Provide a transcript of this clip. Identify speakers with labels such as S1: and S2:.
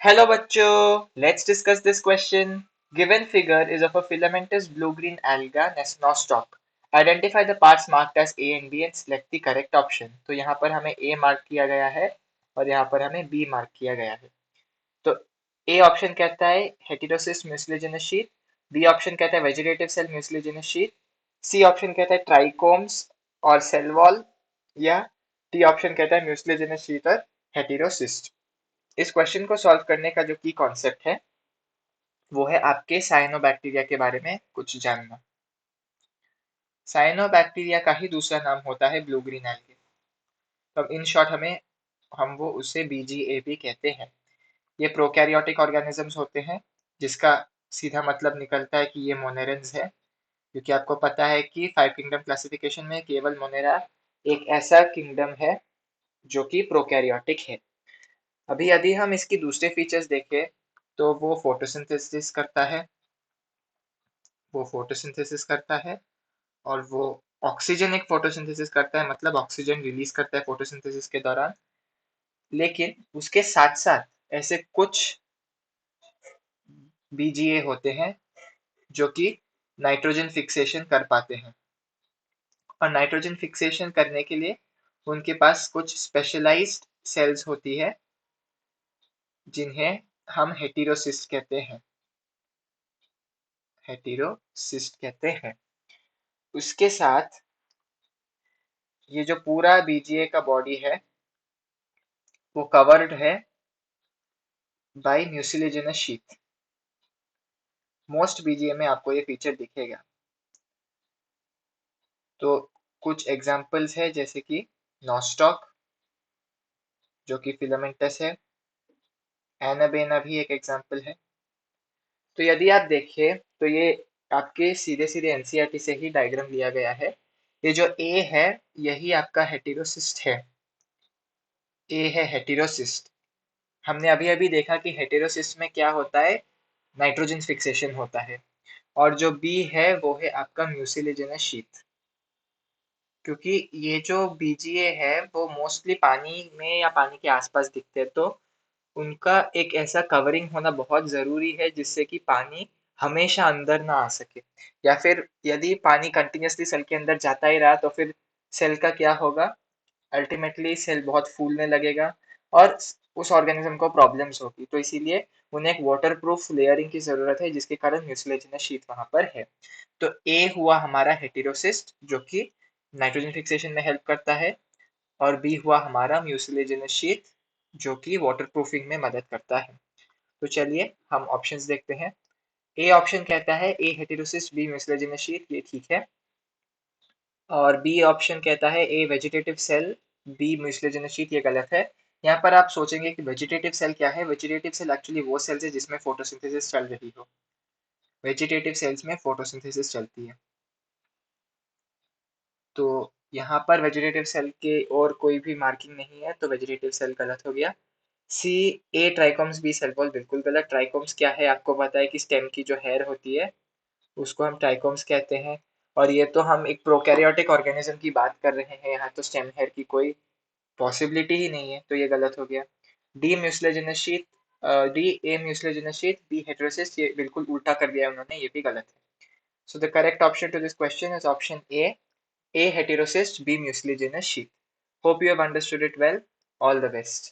S1: Hello bachcho, let's discuss this question. Given figure is of a filamentous blue-green alga nostoc. Identify the parts marked as A and B and select the correct option. तो यहाँ पर हमें A mark किया गया है और यहाँ पर हमें B मार्क किया गया है. तो A ऑप्शन कहता है heterocyst mucilaginous sheet, B option कहता है vegetative cell mucilaginous sheet, C option कहता है ट्राइकोम्स और सेल वॉल, या D ऑप्शन कहता है म्यूसिलेजिनस शीट और हेटेरोसिस्ट. इस क्वेश्चन को सॉल्व करने का जो की कॉन्सेप्ट है वो है आपके साइनोबैक्टीरिया के बारे में कुछ जानना. साइनोबैक्टीरिया का ही दूसरा नाम होता है ब्लू ग्रीन एल्गे. तो इन शॉर्ट हम वो उसे बीजीए भी कहते हैं. ये प्रोकैरियोटिक ऑर्गेनिजम्स होते हैं जिसका सीधा मतलब निकलता है कि ये मोनेरेंस है, क्योंकि आपको पता है कि फाइव किंगडम क्लासिफिकेशन में केवल मोनेरा एक ऐसा किंगडम है जो कि प्रोकैरियोटिक है. अभी यदि हम इसकी दूसरे फीचर्स देखें तो वो फोटोसिंथेसिस करता है और वो ऑक्सीजनिक फोटोसिंथेसिस करता है, मतलब ऑक्सीजन रिलीज करता है फोटोसिंथेसिस के दौरान. लेकिन उसके साथ साथ ऐसे कुछ बीजीए होते हैं जो कि नाइट्रोजन फिक्सेशन कर पाते हैं, और नाइट्रोजन फिक्सेशन करने के लिए उनके पास कुछ स्पेशलाइज्ड सेल्स होती है जिन्हें हम हेटेरोसिस्ट कहते हैं. उसके साथ ये जो पूरा बीजीए का बॉडी है वो कवर्ड है by mucilaginous sheath. Most BGA में आपको ये फीचर दिखेगा. तो कुछ एग्जांपल्स है जैसे कि नॉस्टॉक जो कि फिलामेंटस है, एनाबेना भी एक एग्जांपल है. तो यदि आप देखिए तो ये आपके सीधे सीधे एनसीईआरटी से ही डायग्राम लिया गया है. ये जो ए है यही आपका हेटेरोसिस्ट है. ए है हेटेरोसिस्ट. हमने अभी अभी देखा कि हेटेरोसिस्ट में क्या होता है, नाइट्रोजन फिक्सेशन होता है. और जो बी है वो है आपका म्यूसिलेजिनस शीथ. क्योंकि ये जो बीजीए है वो मोस्टली पानी में या पानी के आसपास दिखते हैं, तो उनका एक ऐसा कवरिंग होना बहुत जरूरी है जिससे कि पानी हमेशा अंदर ना आ सके. या फिर यदि पानी कंटिन्यूसली सेल के अंदर जाता ही रहा तो फिर सेल का क्या होगा, अल्टीमेटली सेल बहुत फूलने लगेगा और उस ऑर्गेनिज्म को प्रॉब्लम्स होगी. तो इसीलिए उन्हें एक वाटर प्रूफ लेयरिंग की जरूरत है जिसके कारण म्यूसिलेजिनस शीट वहां पर है. तो ए हुआ हमारा हेटेरोसिस्ट जो कि नाइट्रोजन फिक्सेशन में हेल्प करता है, और बी हुआ हमारा म्यूसिलेजिनस शीट जो कि वाटर प्रूफिंग में मदद करता है. तो चलिए हम ऑप्शंस देखते हैं. ए ऑप्शन कहता है A heterocyst B mucilaginous sheet, ये ठीक है. और बी ऑप्शन कहता है A vegetative cell B mucilaginous sheet, ये गलत है. यहाँ पर आप सोचेंगे कि वेजिटेटिव सेल क्या है. वेजिटेटिव सेल एक्चुअली वो सेल्स है जिसमें फोटोसिंथेसिस चल रही हो. वेजिटेटिव सेल्स में फोटोसिंथेसिस चलती है. तो यहाँ पर वेजिटेटिव सेल के और कोई भी मार्किंग नहीं है, तो वेजिटेटिव सेल गलत हो गया. सी ए ट्राइकोम्स बी सेल वॉल बिल्कुल गलत. ट्राइकोम्स क्या है, आपको पता है कि स्टेम की जो हेयर होती है उसको हम ट्राइकोम्स कहते हैं. और ये तो हम एक प्रोकैरियोटिक ऑर्गेनिज्म की बात कर रहे हैं, यहाँ तो स्टेम हेयर की कोई पॉसिबिलिटी ही नहीं है, तो ये गलत हो गया. D mucilaginous sheet, D A mucilaginous sheet B heterocyst, ये बिल्कुल उल्टा कर दिया उन्होंने, ये भी गलत है. So the correct option to this question is option A heterocyst, B mucilaginous sheath. Hope you have understood it well. All the best.